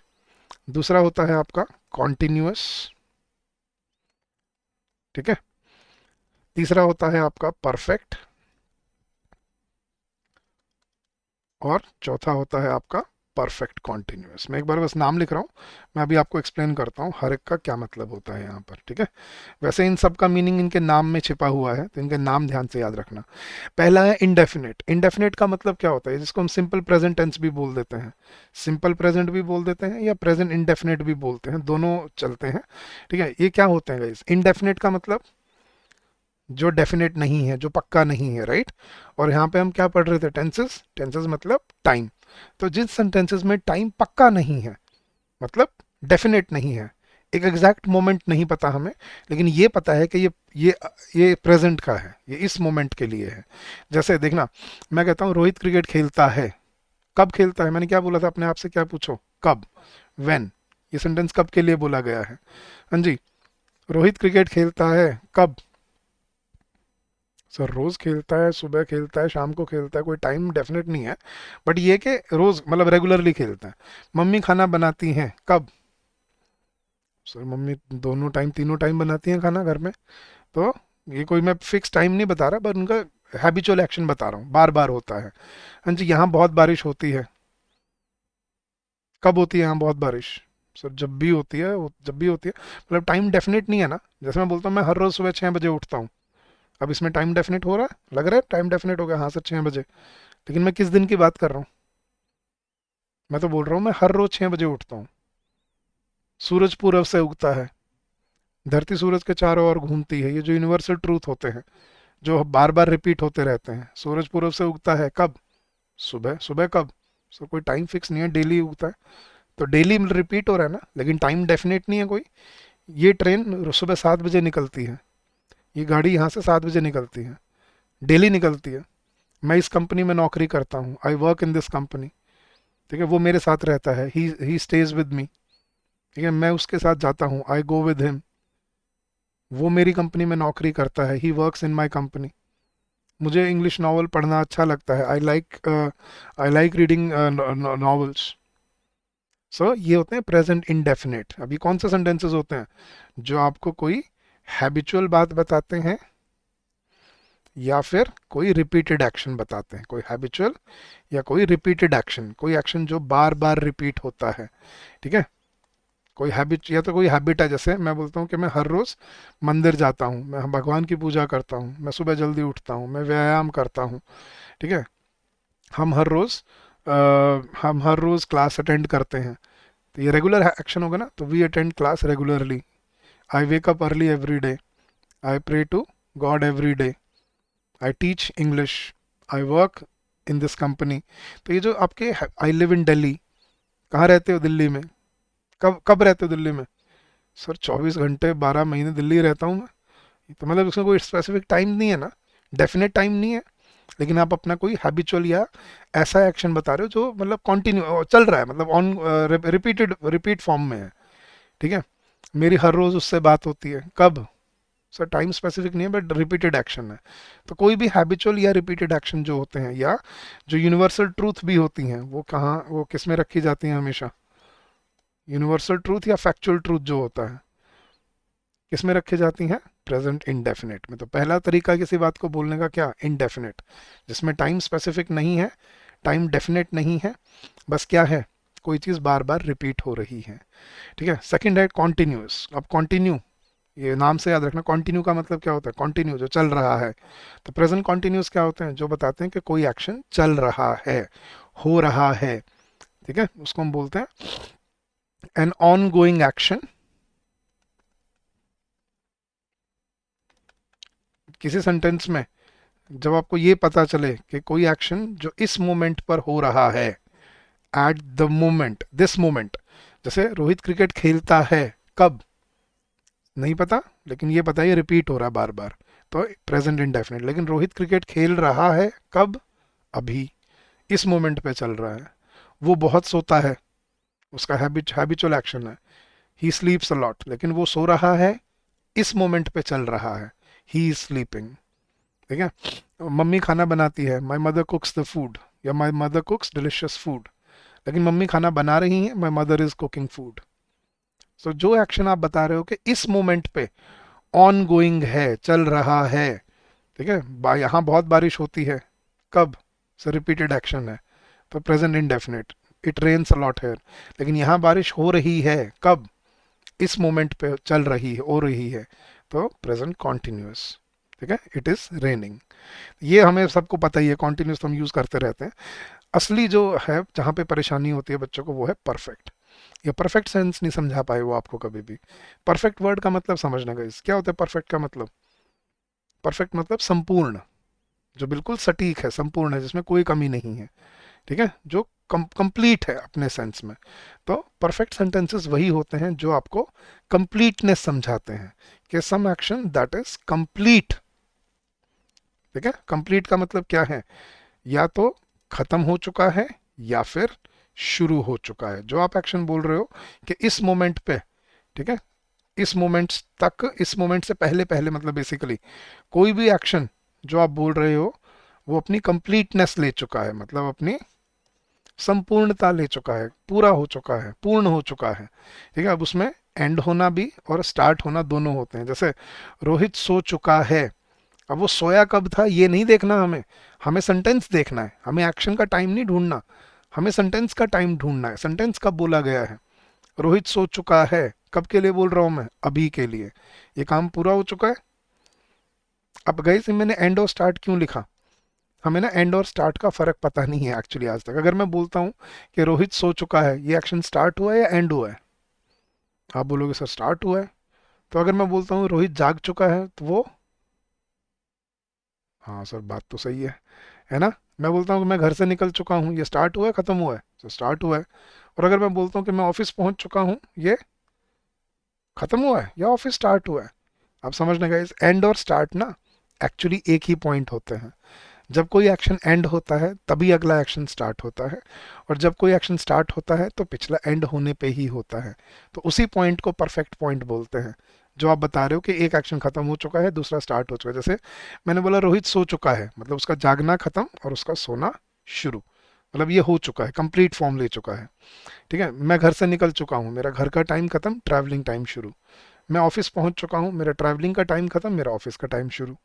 दूसरा होता है आपका कॉन्टिन्यूअस। ठीक है, तीसरा होता है आपका परफेक्ट, और चौथा होता है आपका परफेक्ट कॉन्टिन्यूअस। मैं एक बार बस नाम लिख रहा हूँ, मैं अभी आपको एक्सप्लेन करता हूँ हर एक का क्या मतलब होता है यहाँ पर, ठीक है। वैसे इन सब का मीनिंग इनके नाम में छिपा हुआ है, तो इनके नाम ध्यान से याद रखना। पहला है इंडेफिनिट। इंडेफिनिट का मतलब क्या होता है, जिसको हम सिंपल प्रेजेंट टेंस भी बोल देते हैं, सिंपल प्रेजेंट भी बोल देते हैं, या प्रेजेंट इंडेफिनिट भी बोलते हैं, दोनों चलते हैं, ठीक है। ये क्या होते हैं गाइस, इंडेफिनिट का मतलब जो डेफिनेट नहीं है, जो पक्का नहीं है, राइट। और यहाँ पे हम क्या पढ़ रहे थे, टेंसेस। टेंसेस मतलब टाइम। तो जिन सेंटेंसेस में टाइम पक्का नहीं है, मतलब डेफिनेट नहीं है, एक एग्जैक्ट मोमेंट नहीं पता हमें, लेकिन ये पता है कि ये ये प्रेजेंट का है, ये इस मोमेंट के लिए है। जैसे देखना, मैं कहता हूँ रोहित क्रिकेट खेलता है। कब खेलता है, मैंने क्या बोला था, अपने आप से क्या पूछो, कब, व्हेन। ये सेंटेंस कब के लिए बोला गया है, हाँ जी। रोहित क्रिकेट खेलता है कब, सर रोज खेलता है, सुबह खेलता है, शाम को खेलता है, कोई टाइम डेफिनेट नहीं है, बट ये कि रोज मतलब रेगुलरली खेलता है। मम्मी खाना बनाती हैं कब, सर मम्मी दोनों टाइम, तीनों टाइम बनाती हैं खाना घर में। तो ये कोई मैं फिक्स टाइम नहीं बता रहा, पर उनका हैबिचुअल एक्शन बता रहा हूँ, बार बार होता है। हाँ जी, यहाँ बहुत बारिश होती है, कब होती है यहाँ बहुत बारिश, सर जब भी होती है, जब भी होती है, मतलब टाइम डेफिनेट नहीं है ना। जैसे मैं बोलता हूँ मैं हर रोज सुबह 6 बजे उठता हूँ, अब इसमें टाइम डेफिनेट हो रहा है, लग रहा है टाइम डेफिनेट हो गया, हाँ सर 6 बजे, लेकिन मैं किस दिन की बात कर रहा हूँ, मैं तो बोल रहा हूँ मैं हर रोज 6 बजे उठता हूँ। सूरज पूरब से उगता है, धरती सूरज के चारों ओर घूमती है, ये जो यूनिवर्सल ट्रूथ होते हैं, जो बार बार रिपीट होते रहते हैं। सूरज पूरब से उगता है कब, सुबह। सुबह कब, सो कोई टाइम फिक्स नहीं है, डेली उगता है। तो डेली रिपीट हो रहा है ना, लेकिन टाइम डेफिनेट नहीं है कोई। ये ट्रेन सुबह 7 बजे निकलती है, ये गाड़ी यहाँ से 7 बजे निकलती है, डेली निकलती है। मैं इस कंपनी में नौकरी करता हूँ, आई वर्क इन दिस कंपनी, ठीक है। वो मेरे साथ रहता है, ही स्टेज विद मी, ठीक है। मैं उसके साथ जाता हूँ, आई गो विद हिम। वो मेरी कंपनी में नौकरी करता है, he works in my company. मुझे इंग्लिश नॉवल पढ़ना अच्छा लगता है, आई लाइक रीडिंग नॉवेल्स। सो ये होते हैं प्रेजेंट इंडेफिनिट। अभी कौन से सेंटेंसेस होते हैं, जो आपको कोई हैबिचुअल बात बताते हैं, या फिर कोई रिपीटेड एक्शन बताते हैं, कोई हैबिचुअल या कोई रिपीटेड एक्शन, कोई एक्शन जो बार बार रिपीट होता है, ठीक है। कोई हैबिट, या तो कोई हैबिट है, जैसे मैं बोलता हूँ कि मैं हर रोज़ मंदिर जाता हूँ, मैं भगवान की पूजा करता हूँ, मैं सुबह जल्दी उठता हूँ, मैं व्यायाम करता हूँ, ठीक है। हम हर रोज़ हम हर रोज़ क्लास अटेंड करते हैं, तो ये रेगुलर एक्शन होगा ना। तो we attend class regularly, I wake up early every day, I pray to God every day, I teach English, I work in this company. तो ये जो आपके, आई लिव इन दिल्ली, कहाँ रहते हो, दिल्ली में। कब कब रहते हो दिल्ली में, सर 24 घंटे 12 महीने दिल्ली रहता हूँ मैं। तो मतलब उसमें कोई स्पेसिफिक टाइम नहीं है ना, डेफिनेट टाइम नहीं है, लेकिन आप अपना कोई हैबिचुअल या ऐसा एक्शन बता रहे हो जो मतलब कंटिन्यू चल रहा है, मतलब ऑन रिपीट फॉर्म में है, ठीक है। मेरी हर रोज़ उससे बात होती है, कब, सर टाइम स्पेसिफिक नहीं है, बट रिपीटेड एक्शन है। तो कोई भी हैबिचुअल या रिपीटेड एक्शन जो होते हैं, या जो यूनिवर्सल ट्रूथ भी होती हैं, वो कहाँ, वो किस में रखी जाती हैं हमेशा, यूनिवर्सल ट्रूथ या फैक्चुअल ट्रूथ जो होता है, किस में रखी जाती हैं, प्रेजेंट इंडेफिनिट में। तो पहला तरीका किसी बात को बोलने का क्या, इंडेफिनिट, जिसमें टाइम स्पेसिफिक नहीं है, टाइम डेफिनेट नहीं है, बस क्या है, कोई चीज़ बार बार रिपीट हो रही है, ठीक है। सेकंड है कॉन्टिन्यूस। अब कॉन्टिन्यू, ये नाम से याद रखना, कॉन्टिन्यू का मतलब क्या होता है, कॉन्टिन्यू जो चल रहा है। तो प्रेजेंट कॉन्टिन्यूस क्या होते हैं, जो बताते हैं कि कोई एक्शन चल रहा है, हो रहा है, ठीक है। उसको हम बोलते हैं एन ऑन गोइंग एक्शन। किसी सेंटेंस में जब आपको ये पता चले कि कोई एक्शन जो इस मोमेंट पर हो रहा है, eight the moment, this moment, जैसे रोहित क्रिकेट खेलता है कब, नहीं पता, लेकिन ये पता है ये रिपीट हो रहा है बार बार, तो प्रेजेंट इंडेफिनिट। लेकिन रोहित क्रिकेट खेल रहा है कब, अभी, इस मोमेंट पे चल रहा है। वो बहुत सोता है, उसका हैबिचुअल एक्शन है, ही स्लीप्स अ लॉट, लेकिन वो सो रहा है, इस मोमेंट पे चल रहा है, ही इज स्लीपिंग, ठीक है। मम्मी खाना बनाती है, my mother cooks the food, या my mother cooks delicious food, लेकिन मम्मी खाना बना रही है, my mother is cooking food. So जो एक्शन आप बता रहे हो कि इस मोमेंट पे ऑन गोइंग है, चल रहा है, ठीक है, यहाँ बहुत बारिश होती है, कब? सर रिपीटेड एक्शन है, तो present indefinite. It rains a lot है, लेकिन यहाँ बारिश हो रही है, कब? इस मोमेंट पे चल रही है, हो रही है, तो प्रेजेंट कॉन्टिन्यूस। ठीक है, इट इज रेनिंग। ये हमें सबको पता ही है, कॉन्टिन्यूस तो हम यूज करते रहते हैं। असली जो है जहाँ पे परेशानी होती है बच्चों को, वो है परफेक्ट। ये परफेक्ट सेंस नहीं समझा पाए वो आपको कभी भी। परफेक्ट वर्ड का मतलब समझना गाइस, क्या होता है परफेक्ट का मतलब? परफेक्ट मतलब संपूर्ण, जो बिल्कुल सटीक है, संपूर्ण है, जिसमें कोई कमी नहीं है। ठीक है, जो कंप्लीट है अपने सेंस में। तो परफेक्ट सेंटेंसेस वही होते हैं जो आपको कंप्लीटनेस समझाते हैं, कि some action that is complete. ठीक है, कंप्लीट का मतलब क्या है? या तो खत्म हो चुका है, या फिर शुरू हो चुका है। जो आप एक्शन बोल रहे हो कि इस मोमेंट पे, ठीक है, इस मोमेंट तक, इस मोमेंट से पहले पहले, मतलब बेसिकली कोई भी एक्शन जो आप बोल रहे हो वो अपनी कंप्लीटनेस ले चुका है, मतलब अपनी संपूर्णता ले चुका है, पूरा हो चुका है, पूर्ण हो चुका है। ठीक है, अब उसमें एंड होना भी और स्टार्ट होना दोनों होते हैं। जैसे रोहित सो चुका है, अब वो सोया कब था ये नहीं देखना हमें, हमें सेंटेंस देखना है, हमें एक्शन का टाइम नहीं ढूंढना, हमें सेंटेंस का टाइम ढूंढना है, सेंटेंस कब बोला गया है। रोहित सो चुका है, कब के लिए बोल रहा हूं मैं? अभी के लिए, ये काम पूरा हो चुका है। अब गई से मैंने एंड और स्टार्ट क्यों लिखा? हमें ना एंड और स्टार्ट का फर्क पता नहीं है एक्चुअली आज तक। अगर मैं बोलता हूँ कि रोहित सो चुका है, ये एक्शन स्टार्ट हुआ है या एंड हुआ है? आप बोलोगे सर स्टार्ट हुआ है। तो अगर मैं बोलता हूँ रोहित जाग चुका है, तो वो, हाँ सर बात तो सही है ना? मैं बोलता हूँ कि मैं घर से निकल चुका हूँ, ये स्टार्ट हुआ है खत्म हुआ है? तो स्टार्ट हुआ है। और अगर मैं बोलता हूँ कि मैं ऑफिस पहुंच चुका हूँ, ये खत्म हुआ है या ऑफिस स्टार्ट हुआ है? आप समझने का, इस एंड और स्टार्ट ना एक्चुअली एक ही पॉइंट होते हैं। जब कोई एक्शन एंड होता है तभी अगला एक्शन स्टार्ट होता है, और जब कोई एक्शन स्टार्ट होता है तो पिछला एंड होने पे ही होता है। तो उसी पॉइंट को परफेक्ट पॉइंट बोलते हैं। जो आप बता रहे हो कि एक एक्शन खत्म हो चुका है, दूसरा स्टार्ट हो चुका है। जैसे मैंने बोला रोहित सो चुका है, मतलब उसका जागना खत्म और उसका सोना शुरू, मतलब ये हो चुका है, कंप्लीट फॉर्म ले चुका है। ठीक है, मैं घर से निकल चुका हूँ, मेरा घर का टाइम खत्म, ट्रैवलिंग टाइम शुरू। मैं ऑफिस पहुंच चुका हूँ, मेरा ट्रैवलिंग का टाइम खत्म, मेरा ऑफिस का टाइम शुरू।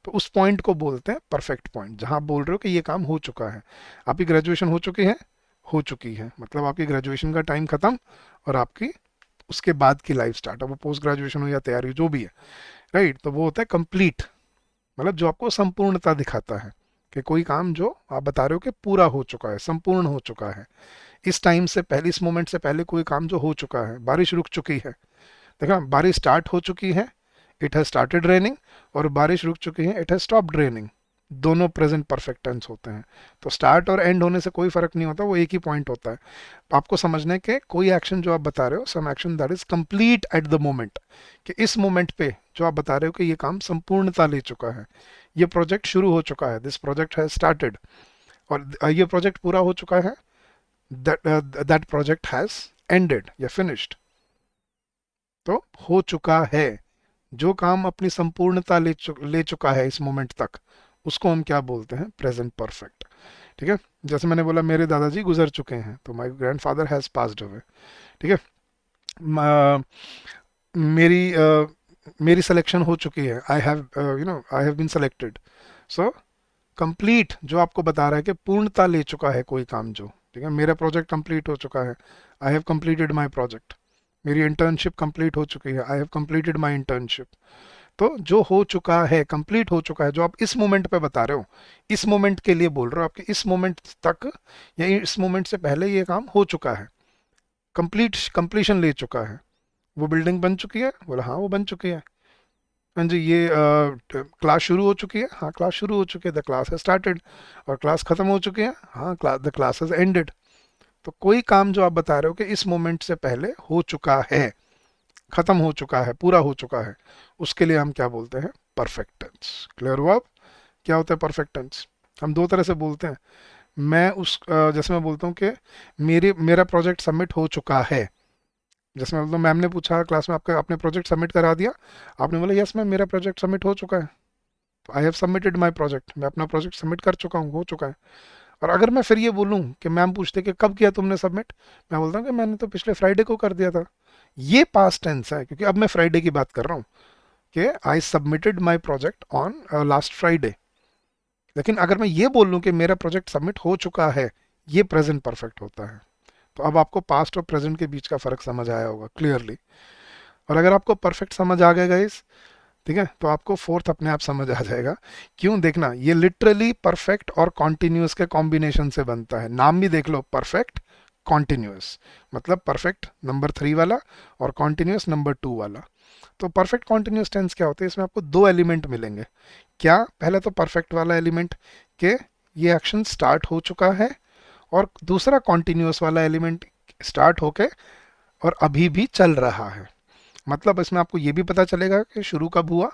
तो उस पॉइंट को बोलते हैं परफेक्ट पॉइंट, जहां आप बोल रहे हो कि ये काम हो चुका है। आपकी ग्रेजुएशन हो चुकी है, हो चुकी है, मतलब आपकी ग्रेजुएशन का टाइम खत्म और आपकी उसके बाद की लाइफ स्टार्ट। अब वो पोस्ट ग्रेजुएशन हो या तैयारी जो भी है, राइट, तो वो होता है कंप्लीट, मतलब जो आपको संपूर्णता दिखाता है, कि कोई काम जो आप बता रहे हो कि पूरा हो चुका है, संपूर्ण हो चुका है। इस टाइम से पहले, इस मोमेंट से पहले कोई काम जो हो चुका है। बारिश रुक चुकी है, देखा, बारिश स्टार्ट हो चुकी है, इट हैज स्टार्टेड रेनिंग, और बारिश रुक चुकी है, इट हैज स्टॉप्ड रेनिंग। दोनों प्रेजेंट परफेक्ट टेंस होते हैं। तो स्टार्ट और एंड होने से कोई फर्क नहीं होता, वो एक ही पॉइंट होता है। आपको समझना है कि कोई एक्शन जो आप बता रहे हो, some action that is complete at the moment, कि इस मोमेंट पे जो आप बता रहे हो कि ये काम संपूर्णता ले चुका है, ये प्रोजेक्ट शुरू हो चुका है, दिस प्रोजेक्ट हैज स्टार्टेड, और ये प्रोजेक्ट पूरा हो चुका है, दैट प्रोजेक्ट हैज एंडेड या फिनिश्ड। तो हो चुका है, जो काम अपनी संपूर्णता ले चुका है इस मोमेंट तक, उसको हम क्या बोलते हैं? Present perfect. ठीक है, जैसे मैंने बोला मेरे दादाजी गुजर चुके हैं, तो my grandfather has passed away. ठीक है, म- मेरी मेरी सिलेक्शन हो चुकी है, I have, I have been selected. So complete जो आपको बता रहा है कि पूर्णता ले चुका है कोई काम जो, ठीक है, मेरा प्रोजेक्ट कंप्लीट हो चुका है, I have completed my project. मेरी इंटर्नशिप कंप्लीट हो चुकी है, I have completed my internship. तो जो हो चुका है, कंप्लीट हो चुका है, जो आप इस मोमेंट पे बता रहे हो, इस मोमेंट के लिए बोल रहे हो, आपके इस मोमेंट तक या इस मोमेंट से पहले ये काम हो चुका है, कंप्लीशन ले चुका है। वो बिल्डिंग बन चुकी है, बोला हाँ वो बन चुकी है। हाँ जी, ये क्लास शुरू हो चुकी है, हाँ क्लास शुरू हो चुकी है, द क्लास है स्टार्टेड। और क्लास खत्म हो चुकी है, हाँ द क्लास हैज एंडेड। तो कोई काम जो आप बता रहे हो कि इस मोमेंट से पहले हो चुका है, खत्म हो चुका है, पूरा हो चुका है, उसके लिए हम क्या बोलते हैं? Perfect tense. क्लियर हुआ अब क्या होता है परफेक्ट टेंस? हम दो तरह से बोलते हैं। मैं जैसे मैं बोलता हूँ कि मेरा प्रोजेक्ट सबमिट हो चुका है। जैसे मैं बोलता हूँ, मैम ने पूछा क्लास में, आपका आपने प्रोजेक्ट सबमिट करा दिया? आपने बोला यस मैम, मेरा प्रोजेक्ट सबमिट हो चुका है, तो I have submitted my project, मैं अपना प्रोजेक्ट सबमिट कर चुका हूँ, हो चुका है। और अगर मैं फिर ये बोलूँ कि मैम पूछते कि कब किया तुमने सबमिट, मैं बोलता हूँ कि मैंने तो पिछले फ्राइडे को कर दिया था। ये पास्ट टेंस है, क्योंकि अब मैं फ्राइडे की बात कर रहा हूँ, कि I submitted my project on last Friday. लेकिन अगर मैं ये बोल लूँ कि मेरा प्रोजेक्ट सबमिट हो चुका है, ये प्रेजेंट परफेक्ट होता है। तो अब आपको पास्ट और प्रेजेंट के बीच का फर्क समझ आया होगा क्लियरली। और अगर आपको परफेक्ट समझ आ गया गाइस, ठीक है, तो आपको फोर्थ अपने आप समझ आ जाएगा। क्यों? देखना, ये लिटरली परफेक्ट और कॉन्टिन्यूस के कॉम्बिनेशन से बनता है। नाम भी देख लो, परफेक्ट कॉन्टिन्यूस, मतलब परफेक्ट नंबर 3 वाला और कॉन्टिन्यूस नंबर 2 वाला। तो परफेक्ट कॉन्टिन्यूस टेंस क्या होते हैं? इसमें आपको दो एलिमेंट मिलेंगे। क्या? पहले तो परफेक्ट वाला एलिमेंट के ये एक्शन स्टार्ट हो चुका है, और दूसरा कॉन्टिन्यूस वाला एलिमेंट स्टार्ट होके और अभी भी चल रहा है। मतलब इसमें आपको ये भी पता चलेगा कि शुरू कब हुआ,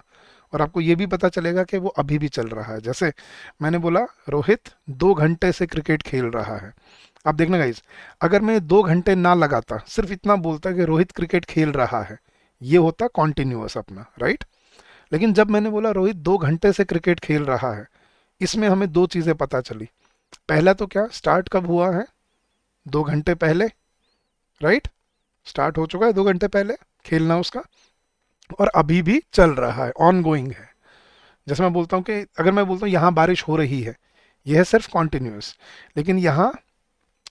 और आपको ये भी पता चलेगा कि वो अभी भी चल रहा है। जैसे मैंने बोला रोहित 2 घंटे से क्रिकेट खेल रहा है। आप देखना गाइज, अगर मैं 2 घंटे ना लगाता, सिर्फ इतना बोलता कि रोहित क्रिकेट खेल रहा है, ये होता कॉन्टिन्यूअस अपना, राइट। लेकिन जब मैंने बोला रोहित 2 घंटे से क्रिकेट खेल रहा है, इसमें हमें दो चीजें पता चली। पहला तो क्या, स्टार्ट कब हुआ है? 2 घंटे पहले, राइट। स्टार्ट हो चुका है 2 घंटे पहले खेलना उसका, और अभी भी चल रहा है, ऑन गोइंग है। जैसे मैं बोलता हूँ कि अगर मैं बोलता हूँ यहाँ बारिश हो रही है, यह है सिर्फ कॉन्टिन्यूस। लेकिन यहाँ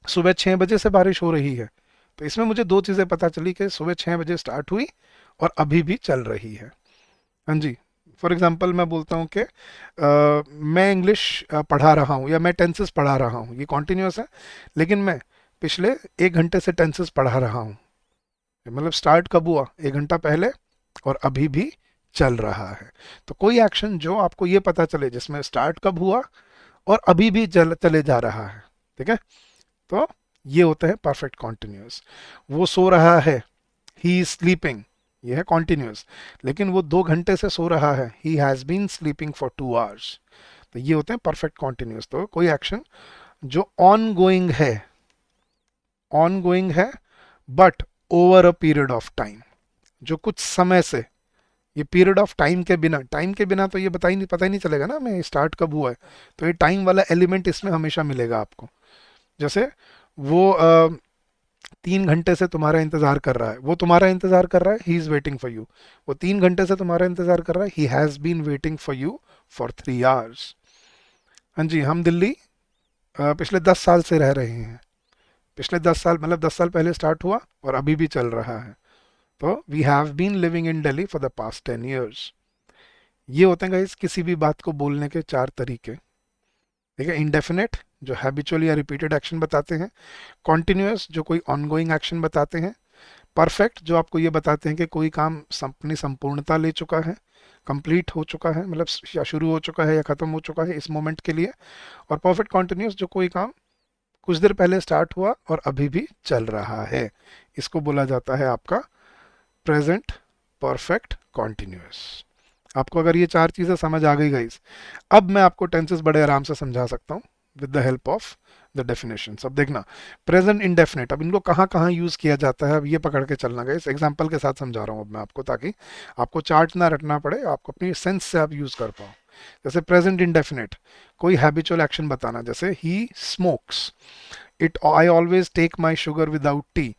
सुबह 6 बजे से बारिश हो रही है, तो इसमें मुझे दो चीज़ें पता चली कि सुबह 6 बजे स्टार्ट हुई और अभी भी चल रही है। हाँ जी। फॉर एग्जाम्पल मैं बोलता हूँ कि मैं इंग्लिश पढ़ा रहा हूँ, या मैं टेंसेस पढ़ा रहा हूँ, ये कॉन्टिन्यूस है। लेकिन मैं पिछले 1 घंटे से टेंसेस पढ़ा रहा हूँ। मतलब स्टार्ट कब हुआ? 1 घंटा पहले, और अभी भी चल रहा है। तो कोई एक्शन जो आपको ये पता चले जिसमें स्टार्ट कब हुआ और अभी भी चले जा रहा है, ठीक है, तो ये होता है परफेक्ट कॉन्टिन्यूस। वो सो रहा है, ही इज स्लीपिंग, ये है कॉन्टिन्यूस। लेकिन वो 2 घंटे से सो रहा है, he has been sleeping for 2 hours. तो ये होते हैं परफेक्ट कॉन्टिन्यूस। तो कोई एक्शन जो ऑन गोइंग है, ऑन गोइंग है, but over a period of time, जो कुछ समय से, ये पीरियड ऑफ टाइम के बिना, टाइम के बिना तो ये पता ही नहीं चलेगा ना हमें स्टार्ट कब हुआ है। तो ये टाइम वाला एलिमेंट इसमें हमेशा मिलेगा आपको। जैसे वो 3 घंटे से तुम्हारा इंतजार कर रहा है, वो तुम्हारा इंतजार कर रहा है, he is waiting for you. वो 3 घंटे से तुम्हारा इंतजार कर रहा है, he has been waiting for you for 3 hours. हाँ जी। हम दिल्ली पिछले 10 साल से रह रहे हैं। पिछले 10 साल मतलब 10 साल पहले स्टार्ट हुआ और अभी भी चल रहा है। तो we have been living in Delhi for the past 10 years। ये होते हैं गाइस किसी भी बात को बोलने के 4 तरीके। ठीक है, इंडेफिनेट जो हैबिचुअल या रिपीटेड एक्शन बताते हैं, कॉन्टिन्यूअस जो कोई ऑनगोइंग एक्शन बताते हैं, परफेक्ट जो आपको ये बताते हैं कि कोई काम अपनी संपूर्णता ले चुका है, कंप्लीट हो चुका है, मतलब या शुरू हो चुका है या खत्म हो चुका है इस मोमेंट के लिए। और परफेक्ट कॉन्टिन्यूअस जो कोई काम कुछ देर पहले स्टार्ट हुआ और अभी भी चल रहा है, इसको बोला जाता है आपका प्रेजेंट परफेक्ट कॉन्टिन्यूअस। आपको अगर ये 4 चीज़ें समझ आ गई गाइस, अब मैं आपको टेंसेस बड़े आराम से समझा सकता हूँ with the help of the definition. अब देखना, प्रेजेंट इंडेफिनेट, अब इनको कहाँ कहाँ यूज किया जाता है, अब ये पकड़ के चलना गाइस। एग्जांपल के साथ समझा रहा हूँ अब मैं आपको, ताकि आपको चार्ट ना रटना पड़े, आपको अपनी सेंस से आप यूज कर पाओ। जैसे प्रेजेंट इंडेफिनेट, कोई हैबिचुअल एक्शन बताना, जैसे ही smokes, it I always take my sugar without tea.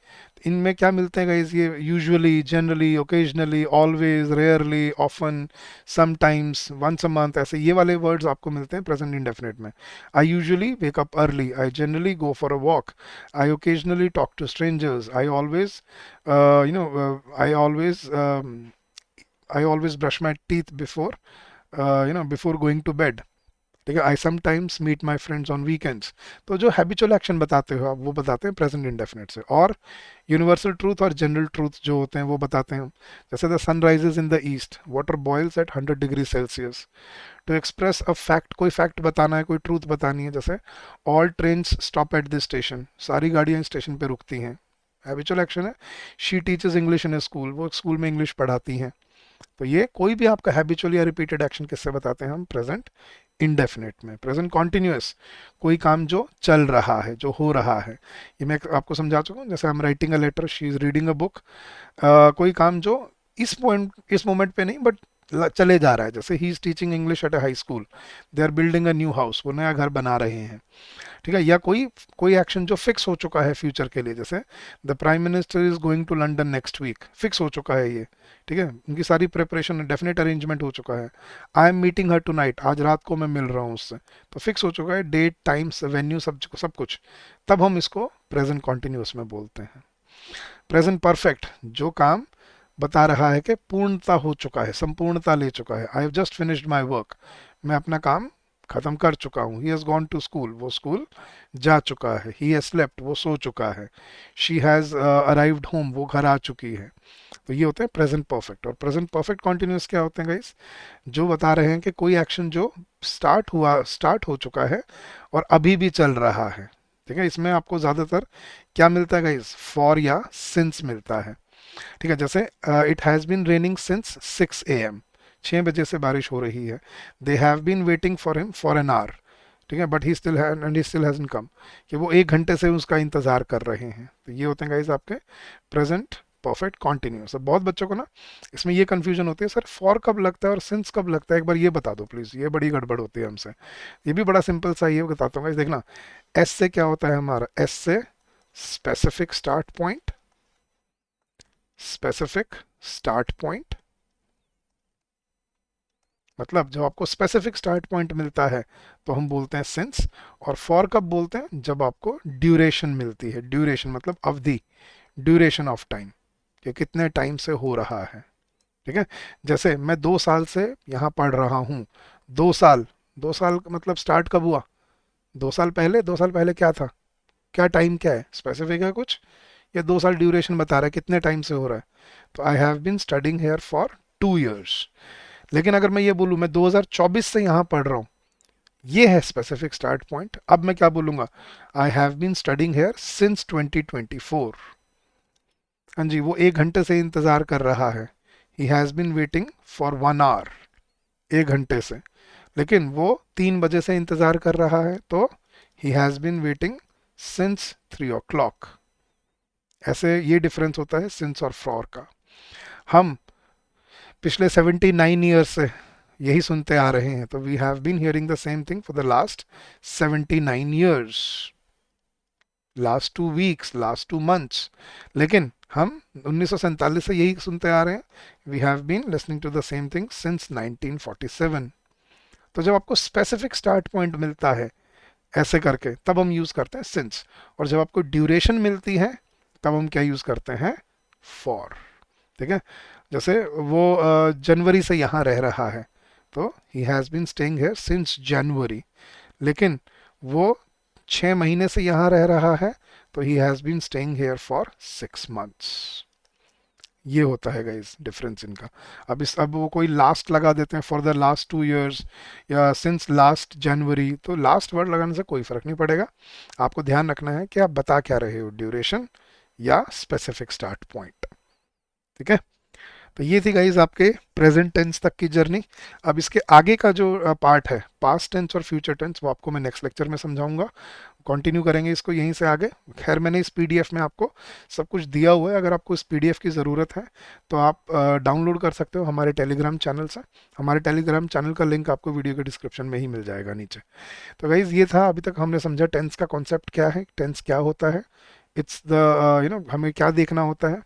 इनमें क्या मिलते हैं गाइस? ये usually, generally, occasionally, always, rarely, often, sometimes, once a month, ऐसे ये वाले वर्ड्स आपको मिलते हैं प्रेजेंट इंडेफिनिट में। I usually wake up early, I generally go for a walk, I occasionally talk to strangers, I always I always I always brush my teeth before before going to bed. ठीक है, I sometimes meet my friends on weekends. तो जो habitual action बताते हो आप, वो बताते हैं प्रेजेंट इंडेफिनिट से। और यूनिवर्सल ट्रूथ और जनरल ट्रूथ जो होते हैं वो बताते हैं, जैसे the sun rises in the east, water boils at 100 degree Celsius. To express a fact, कोई फैक्ट बताना है, कोई ट्रूथ बतानी है, जैसे all train stop at this station, सारी गाड़ियाँ स्टेशन पे रुकती हैं, हैबिचुअल एक्शन है। She teachers English in a school, वो स्कूल में इंग्लिश पढ़ाती हैं। तो ये कोई भी आपका हैबिचुअल या रिपीटेड एक्शन किससे बताते हैं हम? प्रेजेंट इंडेफिनेट में। प्रेजेंट कॉन्टिन्यूअस, कोई काम जो चल रहा है, जो हो रहा है, ये मैं आपको समझा चुका हूँ। जैसे I am writing a letter, she is reading a book. कोई काम जो इस मोमेंट पे नहीं, बट चले जा रहा है, जैसे he is teaching English at a high school, they are building a new house, वो नया घर बना रहे हैं, ठीक है। या कोई कोई एक्शन जो फिक्स हो चुका है फ्यूचर के लिए, जैसे the prime minister is going to London next week, fix हो चुका है ये, ठीक है, उनकी सारी प्रिपरेशन डेफिनेट अरेंजमेंट हो चुका है। I am meeting her tonight, आज रात को मैं मिल रहा हूँ उससे, तो फिक्स हो चुका है डेट टाइम्स वेन्यू सब कुछ। तब हम इसको प्रेजेंट कॉन्टिन्यूस में बोलते हैं। प्रेजेंट परफेक्ट, जो काम बता रहा है कि पूर्णता हो चुका है, संपूर्णता ले चुका है। I have just finished my work, मैं अपना काम खत्म कर चुका हूँ। He has gone to school, वो स्कूल जा चुका है। ही हैज़ स्लेप्ट, वो सो चुका है। शी हैज़ अराइव्ड होम, वो घर आ चुकी है। तो ये होते हैं प्रेजेंट परफेक्ट। और प्रेजेंट परफेक्ट कॉन्टिन्यूस क्या होते हैं गाइस? जो बता रहे हैं कि कोई एक्शन जो स्टार्ट हो चुका है और अभी भी चल रहा है, ठीक है। इसमें आपको ज़्यादातर क्या मिलता है गाइस? फॉर या सिंस मिलता है, ठीक है। जैसे it has been raining since 6 AM, 6 बजे से बारिश हो रही है। They have been waiting for him for an hour, ठीक है, but he still hasn't come, कि वो 1 घंटे से उसका इंतजार कर रहे हैं। तो ये होते हैं गाइस आपके प्रेजेंट परफेक्ट कॉन्टिन्यूस। बहुत बच्चों को ना इसमें ये कंफ्यूजन होती है, सर फॉर कब लगता है और सिंस कब लगता है, एक बार ये बता दो प्लीज, ये बड़ी गड़बड़ होती है हमसे। ये भी बड़ा सिंपल सा ये बताता हूँ गाइस, देखना। एस से क्या होता है हमारा? एस से specific start point, specific start point, मतलब जब आपको स्पेसिफिक स्टार्ट पॉइंट मिलता है तो हम बोलते हैं सिंस। और फॉर कब बोलते हैं? जब आपको ड्यूरेशन मिलती है। ड्यूरेशन मतलब अवधि, ड्यूरेशन ऑफ टाइम, कि कितने टाइम से हो रहा है, ठीक है। जैसे मैं 2 साल से यहाँ पढ़ रहा हूँ। 2 साल, 2 साल का मतलब स्टार्ट कब हुआ? 2 साल पहले। 2 साल पहले क्या था? क्या टाइम क्या है? स्पेसिफिक है कुछ, या 2 साल ड्यूरेशन बता रहा है कितने टाइम से हो रहा है? तो I have been studying here for 2 years। लेकिन अगर मैं ये बोलूँ मैं 2024 से यहाँ पढ़ रहा हूँ, ये है स्पेसिफिक स्टार्ट पॉइंट। अब मैं क्या बोलूँगा? I have been studying here since 2024। हाँ जी, वो 1 घंटे से इंतज़ार कर रहा है। He has been waiting for 1 hour, 1 घंटे से। लेकिन वो 3 बजे से इंतज़ार कर रहा है, तो he has been waiting since 3 o'clock। ऐसे ये डिफरेंस होता है सिंस और फॉर का। हम पिछले 79 ईयर्स से यही सुनते आ रहे हैं, तो we have been hearing the same thing for the last 79 years, last 2 weeks, last 2 months. लेकिन हम 1947 से यही सुनते आ रहे हैं। We have been listening to the same thing since 1947। तो जब आपको स्पेसिफिक स्टार्ट पॉइंट मिलता है ऐसे करके, तब हम यूज करते हैं सिंस। और जब आपको ड्यूरेशन मिलती है, तब हम क्या यूज करते हैं? फॉर, ठीक है। जैसे वो जनवरी से यहाँ रह रहा है, तो he has been staying here since January. लेकिन वो 6 महीने से यहाँ रह रहा है, तो he has been staying here for 6 months। ये होता है गाइस डिफरेंस इनका। अब वो कोई लास्ट लगा देते हैं, फॉर द लास्ट 2 years, या सिंस लास्ट जनवरी, तो लास्ट वर्ड लगाने से कोई फर्क नहीं पड़ेगा। आपको ध्यान रखना है कि आप बता क्या रहे हो, ड्यूरेशन या स्पेसिफिक स्टार्ट पॉइंट, ठीक है। तो ये थी गाइज आपके प्रेजेंट टेंस तक की जर्नी। अब इसके आगे का जो पार्ट है, पास्ट टेंस और फ्यूचर टेंस, वो आपको मैं नेक्स्ट लेक्चर में समझाऊंगा। कंटिन्यू करेंगे इसको यहीं से आगे। खैर मैंने इस पीडीएफ में आपको सब कुछ दिया हुआ है, अगर आपको इस पीडीएफ की ज़रूरत है तो आप डाउनलोड कर सकते हो हमारे टेलीग्राम चैनल से। हमारे टेलीग्राम चैनल का लिंक आपको वीडियो के डिस्क्रिप्शन में ही मिल जाएगा नीचे। तो गाइज ये था, अभी तक हमने समझा टेंस का कॉन्सेप्ट क्या है, टेंस क्या होता है। इट्स द हमें क्या देखना होता है,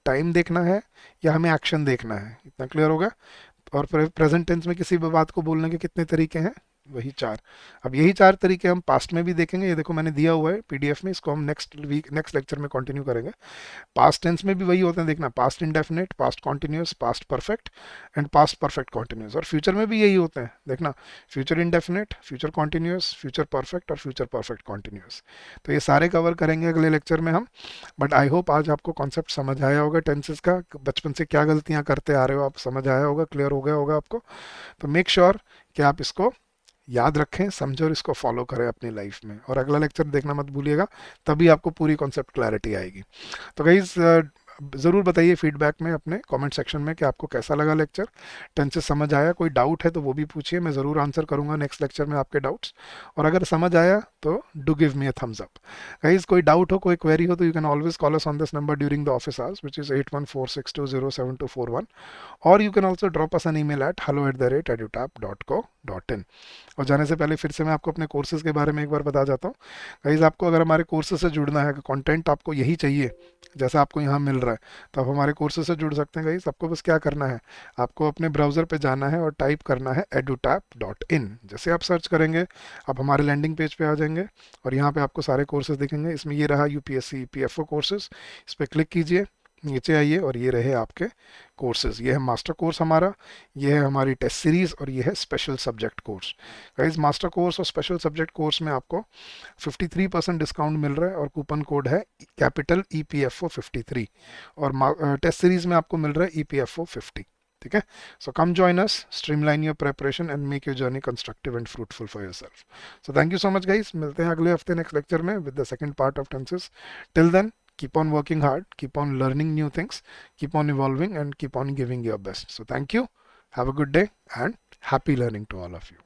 टाइम देखना है या हमें एक्शन देखना है, इतना क्लियर होगा। और प्रेजेंट टेंस में किसी भी बात को बोलने के कितने तरीके हैं? वही 4। अब यही 4 तरीके हम पास्ट में भी देखेंगे। ये देखो मैंने दिया हुआ है पीडीएफ में, इसको हम नेक्स्ट लेक्चर में कंटिन्यू करेंगे। पास्ट टेंस में भी वही होते हैं, देखना, past indefinite, past continuous, past perfect and past perfect continuous. और फ्यूचर में भी यही होते हैं, देखना, future indefinite, future continuous, future perfect और फ्यूचर परफेक्ट कॉन्टिन्यूस। तो ये सारे कवर करेंगे अगले लेक्चर में हम। बट आई होप आज आपको कॉन्सेप्ट समझ आया होगा टेंसेस का, बचपन से क्या गलतियां करते आ रहे हो आप समझ आया होगा, क्लियर हो गया होगा आपको। तो मेक श्योर कि आप इसको याद रखें, समझो और इसको फॉलो करें अपनी लाइफ में। और अगला लेक्चर देखना मत भूलिएगा, तभी आपको पूरी कॉन्सेप्ट क्लैरिटी आएगी। तो गाइज ज़रूर बताइए फीडबैक में अपने कमेंट सेक्शन में कि आपको कैसा लगा लेक्चर, टेंसेस समझ आया, कोई डाउट है तो वो भी पूछिए, मैं ज़रूर आंसर करूँगा नेक्स्ट लेक्चर में आपके डाउट्स। और अगर समझ आया तो do give me a thumbs up. Guys कोई डाउट हो, कोई क्वेरी हो तो you can always call us on this number during the office hours which is 8146207241, और you can also drop us an email at hello@edutap.co.in। और जाने से पहले फिर से मैं आपको अपने कोर्सेज के बारे में एक बार बता जाता हूँ। गाइज आपको अगर हमारे कोर्सेज से जुड़ना है, कंटेंट आपको यही चाहिए जैसा आपको यहाँ मिल रहा है, तो आप हमारे कोर्सेज से जुड़ सकते हैं। गाइज आपको बस क्या करना है, आपको अपने ब्राउज़र पे जाना है और टाइप करना है edutap.in। जैसे आप सर्च करेंगे आप हमारे लैंडिंग पेज पे आ जाएंगे और यहाँ पे आपको सारे कोर्सेज दिखेंगे। इसमें ये रहा यूपीएससी ईपीएफओ कोर्सेज, इस पर क्लिक कीजिए, नीचे आइए और ये रहे आपके कोर्सेज। ये है मास्टर कोर्स हमारा, ये है हमारी टेस्ट सीरीज़ और ये है special subject course. Guys master course और स्पेशल सब्जेक्ट कोर्स में आपको 53% डिस्काउंट मिल रहा है और कूपन कोड है कैपिटल EPFO 53, और टेस्ट सीरीज में आपको मिल रहा है EPFO 50। ठीक है, so come join us, streamline your preparation and make your journey constructive and fruitful for yourself. So thank you so much guys, मिलते हैं अगले हफ्ते नेक्स्ट लेक्चर में with the second part of tenses. Till then keep on working hard, keep on learning new things, keep on evolving and keep on giving your best. So thank you, have a good day and happy learning to all of you.